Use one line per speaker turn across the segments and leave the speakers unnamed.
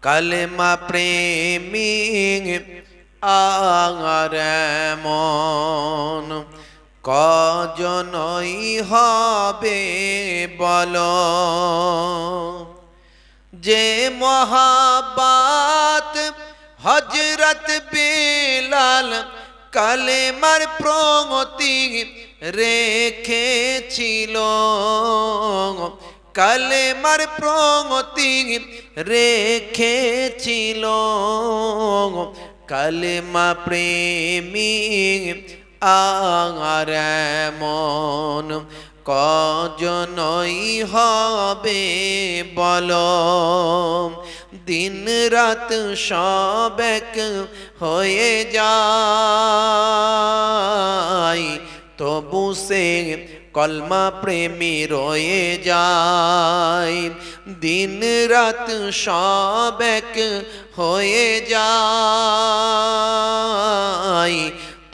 কালেমা প্রেমিক আর মন কজনই হবে বলো যে মহাব্বত হযরত বিলাল কালেমার প্রগতি রেখেছিল কালেমার প্রগতি রেখেছিল কালেমা প্রেমিক আর মন কজনই হবে বলো দিন রাত সব এক হয়ে যায় তবু সে কলমা প্রেমী রয়ে যায় দিন রাত সব এক হয়ে যায়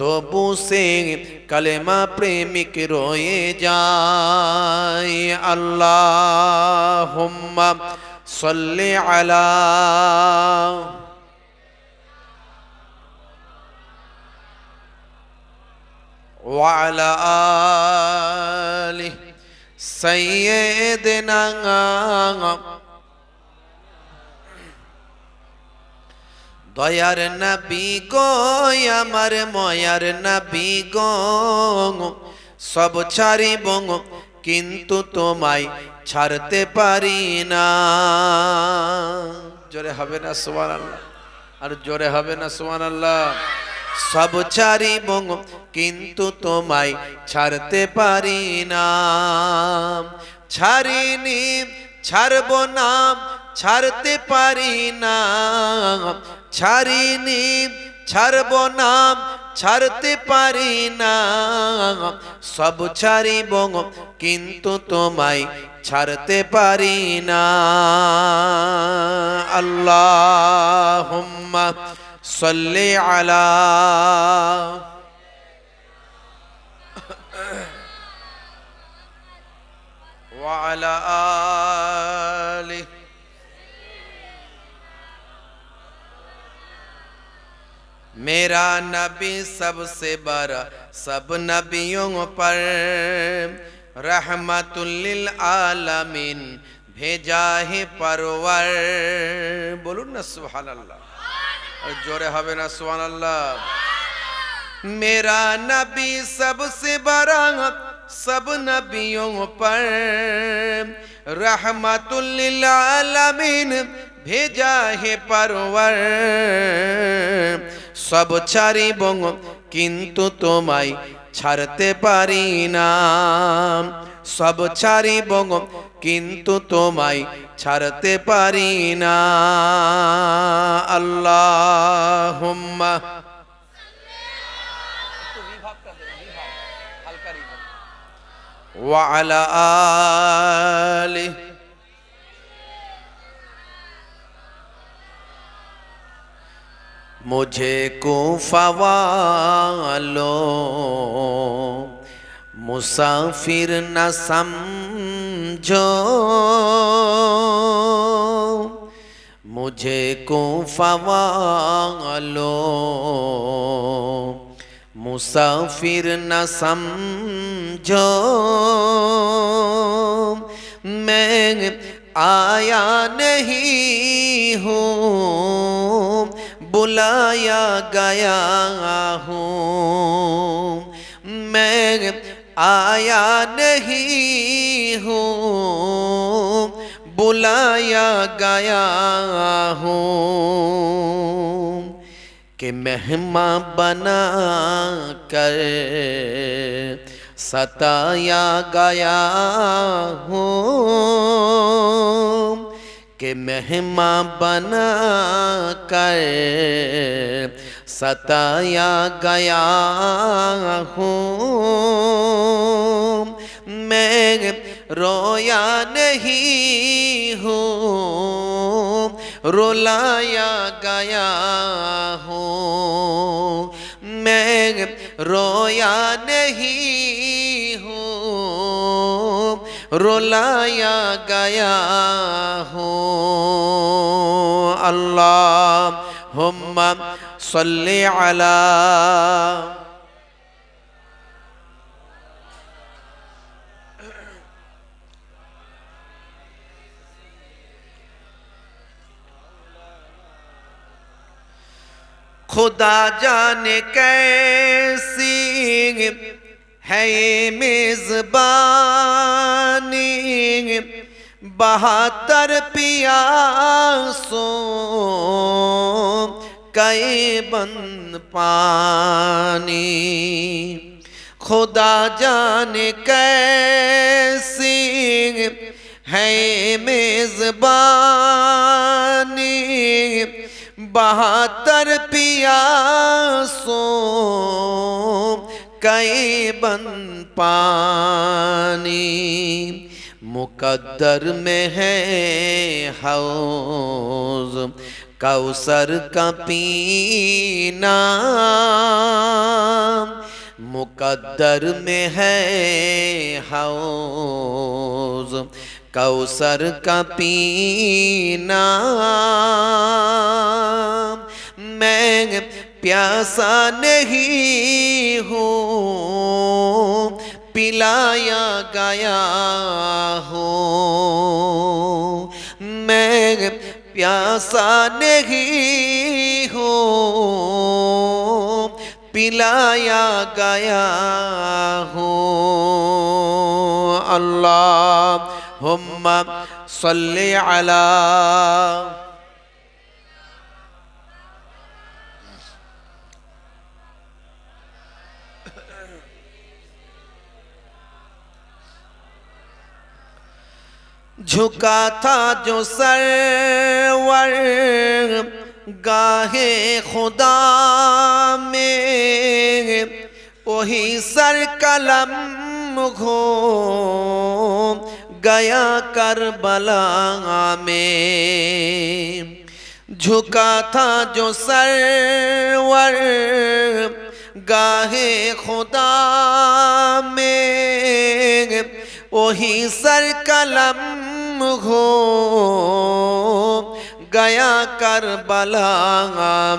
তবু সে কলেমা প্রেমিক রয়ে যায় আল্লাহুম্মা সাল্লি আলা ওয়া আলা আলি সাইয়্যিদিনা দয়ার নবী গো আমার ময়ার নবী গো সব ছাড়িব কিন্তু তোমায় ছাড়তে পারি না জোরে হবে না সুবহানাল্লাহ আর জোরে হবে না সুবহানাল্লাহ সব ছাড়িব কিন্তু তোমায় ছাড়তে পারি না ছাড়িনি ছাড়ব না ছাড়তে পারি না ছাড়িনি ছাড়ব না ছাড়তে পারি না সব ছাড়িব কিন্তু তোমায় ছাড়তে পারি না আল্লাহুম্মা সাল্লি আলা ওয়া আলা আলি मेरा नबी सबसे बड़ा सब नबियों पर रहमतुल लिल आलमीन भेजा है परवर बोलूं ना सुभान अल्लाह और जोरे हवे ना सुभान अल्लाह मेरा नबी सबसे बड़ा सब नबियों पर रहमतुल लिल आलमीन भेजा है परवर সব ছাড়িব কিন্তু তোমায় ছাড়তে পারি না সব ছাড়িব কিন্তু তোমায় ছাড়তে পারি না আল্লাহুম্মা ওয়া আলা আলি मुझे कूफा वालों मुसाफिर न समझो मुझे कूफा वालों मुसाफिर न समझो मैं आया नहीं हूँ बुलाया गया हूँ मैं आया नहीं हूँ बुलाया गया हूँ कि मेहमान बना कर सताया गया हूँ कि मेहमान बना कर सताया गया हूँ मैं रोया नहीं हूँ रुलाया गया हूँ मैं रोया नहीं हूँ रुलाया गया हूँ আল্লাহুম্মা সাল্লি আলা खुदा जाने कैसी है ये मेज़बानी 72 प्यासों का ये बंद पानी खुदा जाने कैसी है ये मेज़बानी 72 प्यासों का ये बंद पानी मुकद्दर में है हौज़ कौसर का पीना मुकद्दर में है हौज़ कौसर का पीना मैं प्यासा नहीं हूँ पिलाया गया हूँ मैं प्यासा नहीं हूँ पिलाया गया हूँ अल्लाहुम्मा सल्ली अला झुका था जो सरवर गाहे खुदा में वही सर कलम हो गया करबला में झुका था जो सरवर गाहे खुदा में वही सर कलम हो गया करबला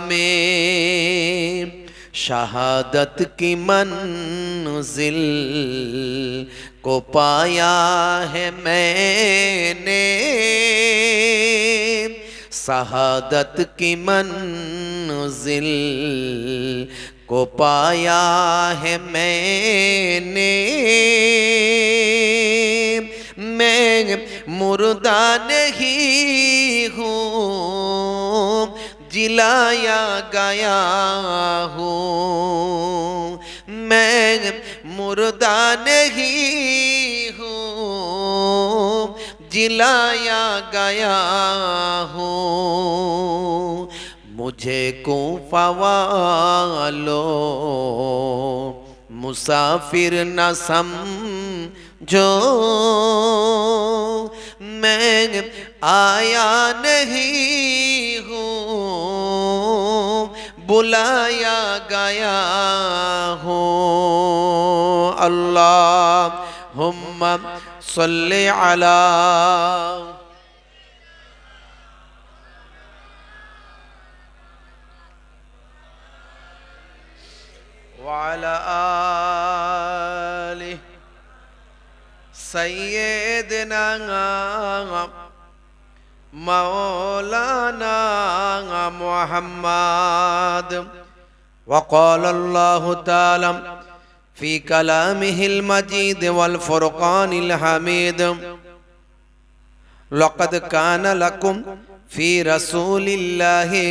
में शहादत की मंजिल को पाया है मैंने शहादत की मंजिल को पाया है मैंने मैं मुर्दा नहीं हूँ जिलाया गया हूँ मैं मुर्दा नहीं हूँ जिलाया गया हूँ मुझे कूफा वालों मुसाफिर न समझो मैं आया नहीं हूँ बुलाया गया हूँ अल्लाहुम्मा सल्ली अला वाला आलिहि सय्यदना मौलाना मुहम्मद वक़ाल अल्लाहु ताला फ़ी कलामिहिल मजीद वल फ़ुरक़ानिल हमीद लक़द कान लकुम फ़ी रसूलिल्लाहि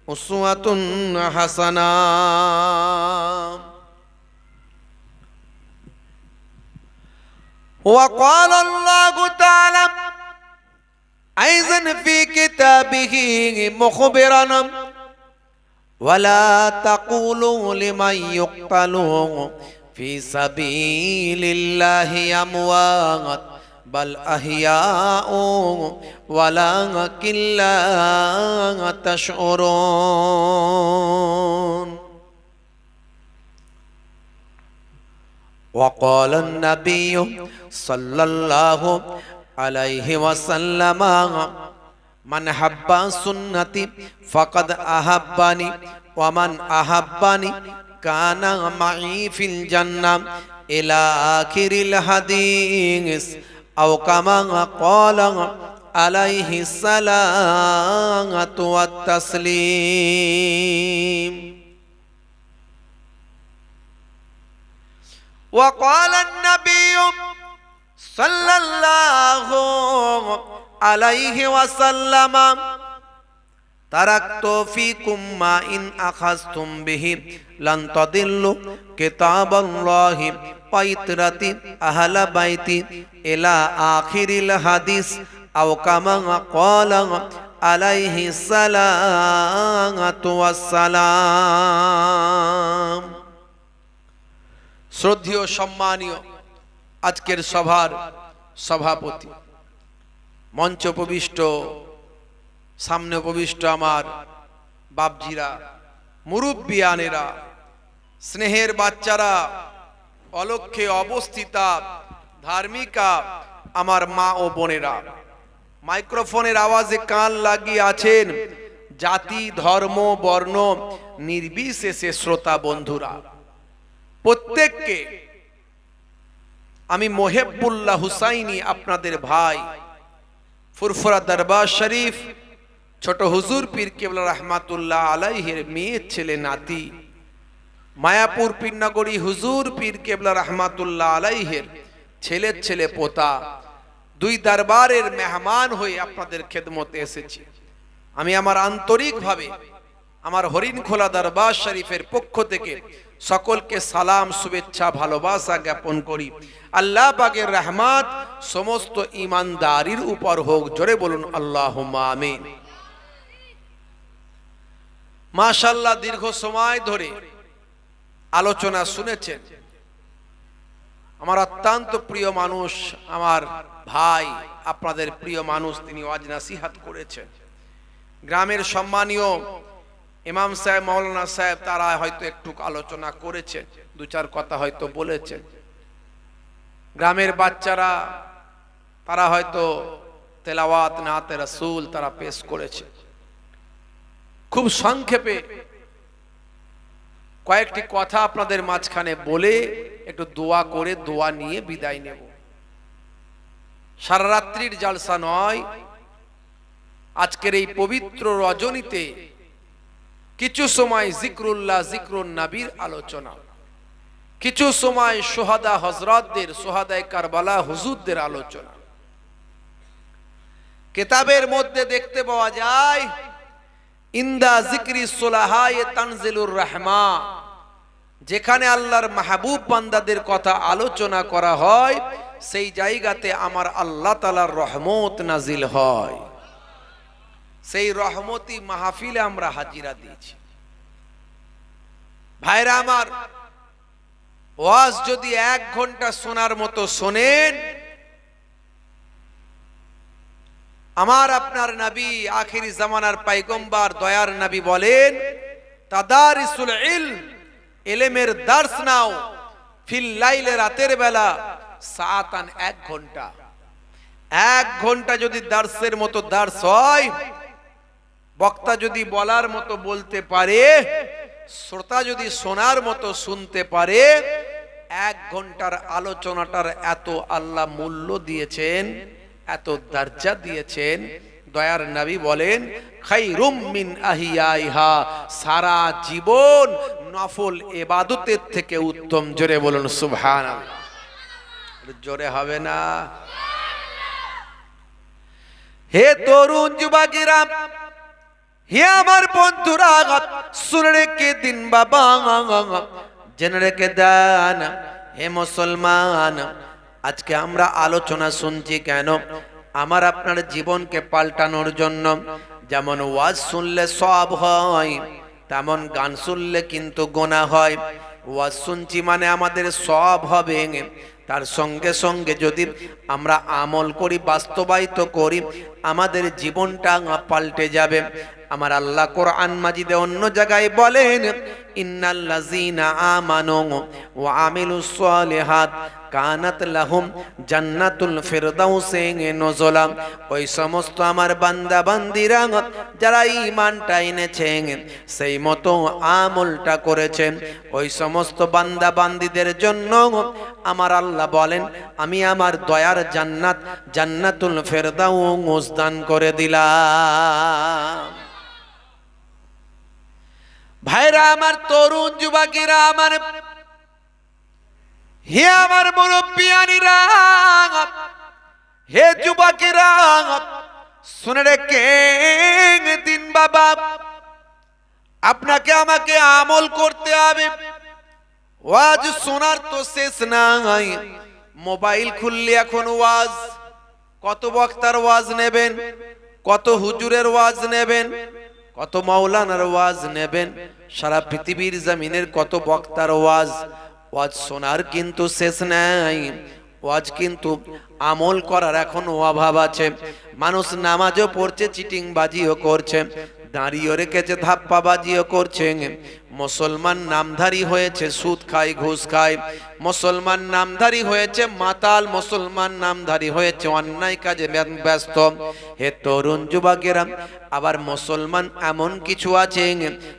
उस्वतुन हसना वक़ाल अल्लाहु ताला ऐज़न फ़ी किताबिही मुख़बिरन वला तक़ूलू लिमन युक़्तलू फ़ी सबीलिल्लाहि अमवात बल अहियाउ वलाकिन ला तशऊरून वक़ाल अन्नबिय्यु सल्लल्लाहु अलैहि वसल्लम মান হাব্বা সুন্নতি ফাকাদ আহাব্বানি ওয়া মান আহাব্বানি কানা মাই ফিল জান্নাহ ইলা আখিরিল হাদিস আও কামা ক্বালা আলাইহি সালাতু ওয়াত তাসলিম। وقال النبي صلى الله عليه وسلم تركت فيكم ما إن أخذتم به لن تضلوا كتاب الله وإطرتي أهل بيتي إلى آخر الحديث أو كما قال عليه الصلاة والسلام। শ্রদ্ধেয় সম্মানীয় আজকের সভার সভাপতি, মঞ্চ উপবিষ্ট, সামনে উপবিষ্ট আমার বাপজিরা, মুরব্বিয়ানেরা, স্নেহের বাচ্চারা, অলক্ষ্যে অবস্থিতা ধার্মিকা আমার মা ও বোনেরা, মাইক্রোফোনের আওয়াজে কান লাগিয়ে আছেন জাতি ধর্ম বর্ণ নির্বিশেষে শ্রোতা বন্ধুরা, প্রত্যেককে আমি মোহেবুল্লাহ হুসাইনি আপনাদের ভাই, ফুরফুরা দরবার শরীফ ছোট হুজুর পীর কেবলা রহমাতুল্লাহ আলাইহির মেয়ের ছেলে নাতি, মায়াপুর পীরনগরী হুজুর পীর কেবলা রহমাতুল্লাহ আলাইহির ছেলের ছেলে পোতা, দুই দরবারের মেহমান হয়ে আপনাদের খেদমতে এসেছি। আমি আমার আন্তরিকভাবে আমার হরিণখোলা দরবার শরীফের পক্ষ থেকে সকলকে সালাম, শুভেচ্ছা, ভালোবাসা জ্ঞাপন করি। আল্লাহ পাকের রহমত সমস্ত ঈমানদারির উপর হোক, জোরে বলুন আল্লাহুম্মা আমিন। মাশাআল্লাহ, দীর্ঘ সময় ধরে আলোচনা শুনেছেন। আমার অত্যন্ত প্রিয় মানুষ, আমার ভাই, আপনাদের প্রিয় মানুষ, তিনি ওয়াজ নসিহত করেছেন। গ্রামের সম্মানীয় ইমাম সাহেব, মাওলানা সাহেব, তারা হয়তো একটু আলোচনা করেছেন, দু চার কথা হয়তো বলেছেন। গ্রামের বাচ্চারা তারা হয়তো তেলাওয়াত নাতে রাসূল তারা পেশ করেছে। খুব সংক্ষেপে কয়েকটি কথা আপনাদের মাঝখানে বলে একটু দোয়া করে দোয়া নিয়ে বিদায় নেব। সারা রাত্রির জালসা নয়, আজকের এই পবিত্র রজনীতে কিছু সময় জিক্রুল্লাহ, জিক্রুন নবীর আলোচনা, কিছু সময় সোহাদা হযরতদের, সোহাদায়ে কারবালা হুজুরদের আলোচনা। কিতাবের মধ্যে দেখতে পাওয়া যায় ইন্দা জিক্রি সুলাহায়ে তানজিলুর রাহমা, যেখানে আল্লাহর মাহবুব বান্দাদের কথা আলোচনা করা হয় সেই জায়গাতে আমার আল্লাহ তাআলার রহমত নাজিল হয়। সেই রহমতি মাহফিলে আমরা হাজিরা দিয়েছি। ভাইরা আমার, ওয়াজ যদি 1 ঘন্টা শোনার মতো শোনেন, আমার আপনার নবী আখিরি জামানার পয়গম্বর দয়ার নবী বলেন, তাদারিসুল ইলম, ইলমের দর্স নাও, ফিল লাইলে, রাতের বেলা, সাআতান, 1 ঘন্টা। 1 ঘন্টা যদি দর্সের মতো দর্স হয়, বক্তা যদি বলার মতো বলতে পারে, শ্রোতা যদি শোনার মতো শুনতে পারে, 1 ঘন্টার আলোচনাটার এত আল্লাহ মূল্য দিয়েছেন, এত দরজা দিয়েছেন। দয়ার নবী বলেন, খায়রুম মিন আহিয়াইহা, সারা জীবন নফল ইবাদতের থেকে উত্তম। জোরে বলুন সুবহানাল্লাহ। জোরে হবে না? হে তরুণ যুবকেরা, হে আমার বন্ধুরা, শুনে রেখে দিন বাবা, জেনে রেখে দেন হে মুসলমান, আজকে আমরা আলোচনা শুনছি কেন? আমার আপনার জীবনকে পাল্টানোর জন্য। যেমন ওয়াজ শুনলে সওয়াব হয়, তেমন গান শুনলে কিন্তু গুনাহ হয়। ওয়াজ শুনছি মানে আমাদের সওয়াব হবে, তার সঙ্গে সঙ্গে যদি আমরা আমল করি, বাস্তবায়িত করি, আমাদের জীবনটা পাল্টে যাবে। আমার আল্লাহ কোরআন মাজিদে অন্য জায়গায় বলেন, ইন্নাল্লাযীনা আমানু ওয়া আমিলুস সালিহাত কানাত লাহুম জান্নাতুল ফিরদাউসে নুজুলা। ওই সমস্ত আমার বান্দা বান্দিরা যারা ঈমানটা এনেছেন, সেই মতো আমলটা করেছেন, ওই সমস্ত বান্দা বান্দিদের জন্য আমার আল্লাহ বলেন আমি আমার দয়ার জান্নাত জান্নাতুল ফিরদাউস দান করে দিলাম। ভাইরা আমার, তরুণ যুবকেরা আমার, হে আমার মুরব্বিয়ানিরা, হে যুবকেরা, শুনে রেখেন দিন বাবা, আপনাকে আমাকে আমল করতে হবে। ওয়াজ শোনার তো শেষ নাই। মোবাইল খুললে এখন ওয়াজ, কত বক্তার ওয়াজ নেবেন, কত হুজুরের ওয়াজ নেবেন, কত মাওলানার ওয়াজ নেবেন, সারা পৃথিবীর জমিনের কত বক্তার ওয়াজ। ওয়াজ শোনার কিন্তু শেষ নাই। ওয়াজ কিন্তু আমল করার এখনো অভাব আছে। মানুষ নামাজও পড়ছে, চিটিং বাজিও করছে, দাঁড়িয়ে রেখেছে, ধাপ্পাবাজিও করছে। মুসলমান নামধারী হয়েছে, সুদ খায়, ঘুষ খায়। মুসলমান নামধারী হয়েছে মাতাল, মুসলমান নামধারী হয়েছে অন্যায় কাজে ব্যস্ত। হে তরুণ যুবকেরা, আবার মুসলমান এমন কিছু আছে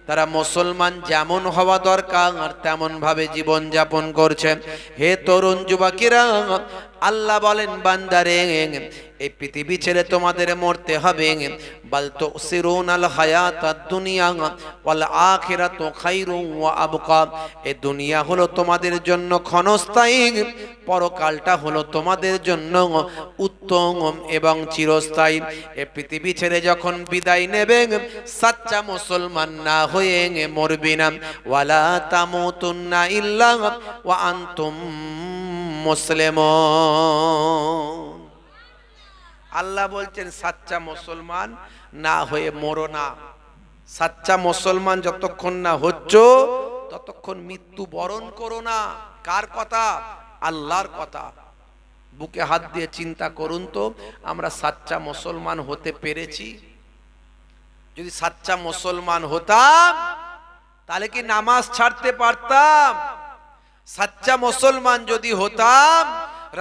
তারা মুসলমান যেমন হওয়া দরকার তেমন ভাবে জীবন যাপন করছে। হে তরুণ যুবকেরা, আল্লাহ বলেন বান্দারে, এই পৃথিবী ছেড়ে তোমাদের মরতে হবে। বাল তুসিরুনাল হায়াতাদ দুনিয়া ওয়াল আখিরাতু খায়রুন ওয়া আবকা। এই দুনিয়া হলো তোমাদের জন্য ক্ষণস্থায়ী, পরকালটা হলো তোমাদের জন্য উত্তম এবং চিরস্থায়ী। এই পৃথিবী ছেড়ে যখন বিদায় নেবে, সাচ্চা মুসলমান না হয়ে মরবি না। ওয়ালা তামুতুন্না ইল্লা ওয়া আনতুম মুসলিমুন। আল্লাহ বলছেন সাচ্চা মুসলমান না হয়ে মরো না। সাচ্চা মুসলমান যতক্ষণ না হচ্ছ ততক্ষণ মৃত্যু বরণ করো না। কার কথা? আল্লাহর কথা। বুকে হাত দিয়ে চিন্তা করুন তো, আমরা সাচ্চা মুসলমান হতে পেরেছি? যদি সাচ্চা মুসলমান হতাম তাহলে কি নামাজ ছাড়তে পারতাম? সাচ্চা মুসলমান যদি হতাম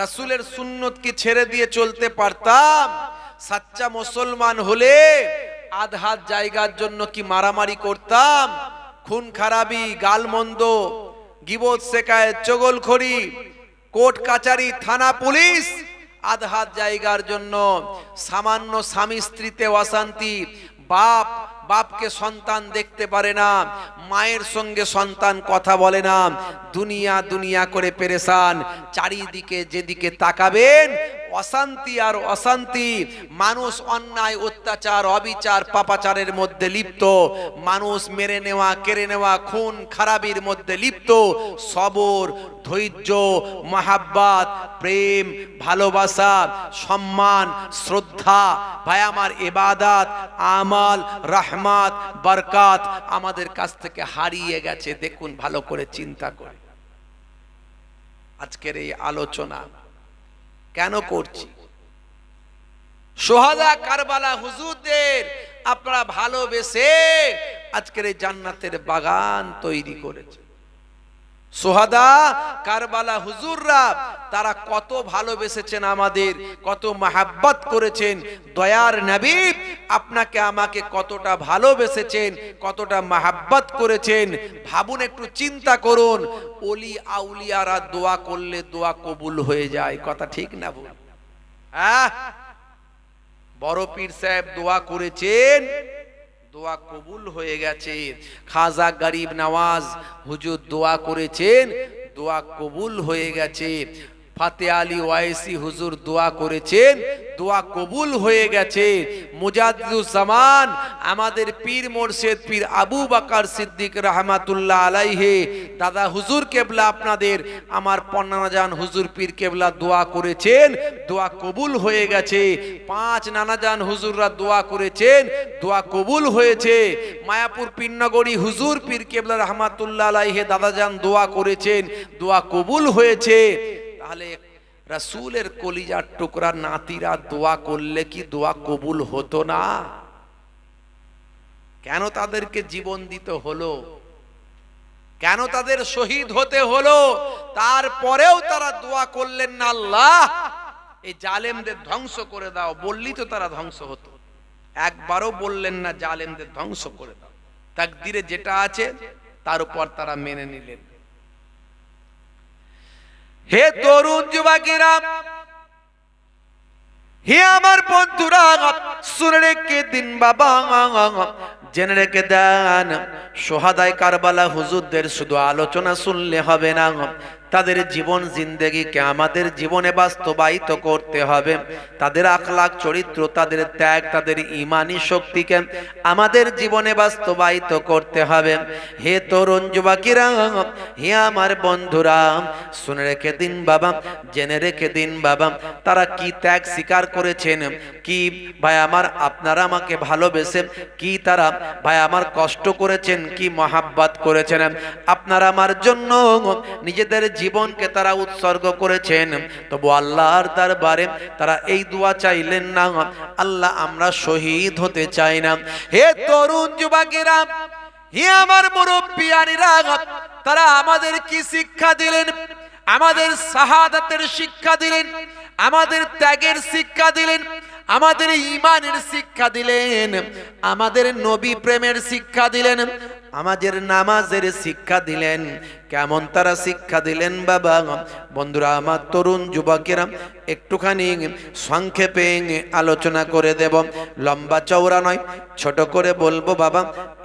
রাসূলের সুন্নতকে ছেড়ে দিয়ে চলতে পারতাম? সাচ্চা মুসলমান হলে আধহাত জায়গার জন্য কি মারামারি করতাম? খুন খারাপি, গালমন্দ, গিবত, শেকায়েত, চগলখড়ি, কোর্ট কাচারি, থানা, পুলিশ, আধহাত জায়গার জন্য সামান্য স্বামী স্ত্রীতে অশান্তি, বাপকে সন্তান দেখতে পারে না, মায়ের সঙ্গে সন্তান কথা বলে না, দুনিয়া দুনিয়া করে পেরেশান। চারিদিকে যেদিকে তাকাবেন অশান্তি আর অশান্তি। মানুষ অন্যায়, অত্যাচার, অবিচার, পাপাচারের মধ্যে লিপ্ত। মানুষ মেরে নেওয়া, কেড়ে নেওয়া, খুন খারাপির মধ্যে লিপ্ত। সবর, ধৈর্য, মাহাব্বাত, প্রেম, ভালোবাসা, সম্মান, শ্রদ্ধা, ভাই আমার, ইবাদত, আমাল, রহমত, বরকত আমাদের কাছ থেকে হারিয়ে গেছে। দেখুন ভালো করে চিন্তা করে। আজকের এই আলোচনা কেন করছি? সোহাদা কারবালা হুজুরদের আপনারা ভালোবেসে আজকের এই জান্নাতের বাগান তৈরি করেছে। সোহাদা কারবালা হুজুররা তারা কত ভালোবেসেছেন আমাদের, কত মাহাব্বত করেছেন। দয়ার নবী আপনাকে আমাকে কতটা ভালোবেসেছেন, কতটা মাহাব্বত করেছেন। ভাবুন, একটু চিন্তা করুন। ওলি আউলিয়ারা দোয়া করলে দোয়া কবুল হয়ে যায়, কথা ঠিক না ভুল? বড় পীর সাহেব দোয়া করেছেন, দোয়া কবুল হয়ে গেছে। খাজা গরিব নওয়াজ হুজুর দোয়া করেছেন, দোয়া কবুল হয়ে গেছে। ফাতে আলী ওয়াইসি হুজুর দোয়া করেছেন, দোয়া কবুল হয়ে গেছে। মুজাদ্দিদুজ্জামান আমাদের পীর মুর্শিদ পীর আবু বকর সিদ্দিক রহমাতুল্লাহ আলাইহি দাদা হুজুর কেবলা আপনাদের আমার পন্নাজান হুজুর পীর কেবলা দোয়া করেছেন, দোয়া কবুল হয়ে গেছে। 5 নানাজান হুজুররা দোয়া করেছেন, দোয়া কবুল হয়েছে। মায়াপুর পীরনগরী হুজুর পীর কেবলা রহমাতুল্লাহ আলাইহি দাদাজান দোয়া করেছেন, দোয়া কবুল হয়েছে। তাহলে রাসূলের কলিজার টুকরা নাতিরা দোয়া করলে কি দোয়া কবুল হতো না? কেন তাদেরকে জীবন দিতে হলো? কেন তাদের শহীদ হতে হলো? তারপরেও তারা দোয়া করলেন না, আল্লাহ এই জালেমদের ধ্বংস করে দাও। বললি তো তারা ধ্বংস হতো। একবারও বললেন না জালেমদের ধ্বংস করে দাও। তাকদিরে যেটা আছে তার উপর তারা মেনে নিলেন। হে তরুণ যুবকেরা, হে আমার বন্ধুরা, শুনে রেখে দিন বাবা, জেনে রেখে দেন, সোহাদায়ে কারবালা হুজুরদের শুধু আলোচনা শুনলে হবে না, তাদের জীবন জিন্দেগিকে আমাদের জীবনে বাস্তবায়িত করতে হবে। তাদের আখলাক চরিত্র, তাদের ত্যাগ, তাদের ঈমানি শক্তিকে আমাদের জীবনে বাস্তবায়িত করতে হবে। হে তরুণ যুবকেরা, হে আমার বন্ধুরা, শুনে রেখে দিন বাবা, জেনে রেখে দিন বাবা, তারা কি ত্যাগ স্বীকার করেছেন, কি ভাই আমার আপনারা আমাকে ভালোবেসে, কি তারা ভাই আমার কষ্ট করেছেন, কি মহাব্বত করেছেন, আপনারা আমার জন্য নিজেদের জীবনকে তারা উৎসর্গ করেছেন। তবু আল্লাহর দরবারে তারা এই দোয়া চাইলেন না, আল্লাহ আমরা শহীদ হতে চাই না। হে তরুণ যুবকেরা, হে আমার মুরব্বিয়ানিরা, তারা আমাদের কি শিক্ষা দিলেন? আমাদের শাহাদাতের শিক্ষা দিলেন, আমাদের ত্যাগের শিক্ষা দিলেন, আমাদের ঈমানের শিক্ষা দিলেন, আমাদের নবী প্রেমের শিক্ষা দিলেন, আমাদের নামাজের শিক্ষা দিলেন। কেমন তারা শিক্ষা দিলেন বাবা? বন্ধুরা আমার, তরুণ যুবকেরা, একটুখানি সংক্ষেপে আলোচনা করে দেব, লম্বা চওড়া নয়, ছোট করে বলবো বাবা,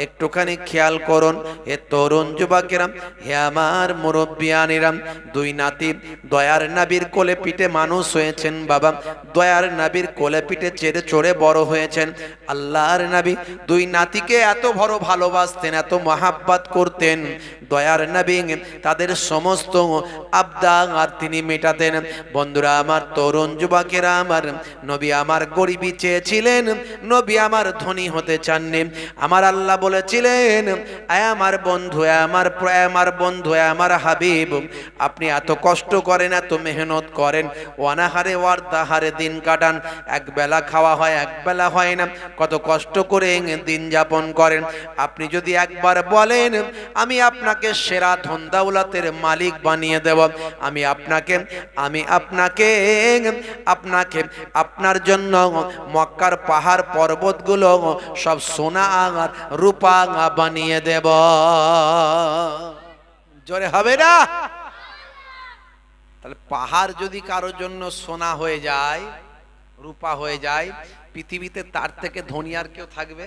একটুখানি খেয়াল করুন। হে তরুণ যুবকেরা, হে আমার মুরব্বিয়ানিরা, দুই নাতি দয়ার নবীর কোলে পিঠে মানুষ হয়েছেন বাবা, দয়ার নবীর কোলে পিঠে চেড়ে চড়ে বড় হয়েছেন। আল্লাহর নবী দুই নাতিকে এত বড় ভালোবাসতেন, এত মহাব্বত করতেন। দয়ার নবী তাদের সমস্ত আবদার তিনি মেটাতেন। বন্ধুরা আমার, তরুণ যুবকেরা আমার, নবী আমার গরিবী চেয়েছিলেন, নবী আমার ধনী হতে চাননি। আমার আল্লাহ বলেছিলেন, আয় আমার বন্ধু, আমার বন্ধু, আমার হাবিব, আপনি এত কষ্ট করেন, এত মেহনত করেন, অনাহারে ওয়ারদাহারে দিন কাটান, এক বেলা খাওয়া হয়, এক বেলা হয় না, কত কষ্ট করে দিন যাপন করেন। আপনি যদি একবার বলেন আমি আপনাকে সেরা ধন দৌলতের মালিক বানিয়ে দেব, আমি আপনাকে আপনার জন্য মক্কার পাহাড় পর্বতগুলো সব সোনা আর রূপা বানিয়ে দেব। জোরে হবে না? তাহলে পাহাড় যদি কারোর জন্য সোনা হয়ে যায়, রূপা হয়ে যায়, পৃথিবীতে তার থেকে ধনী আর কেউ থাকবে?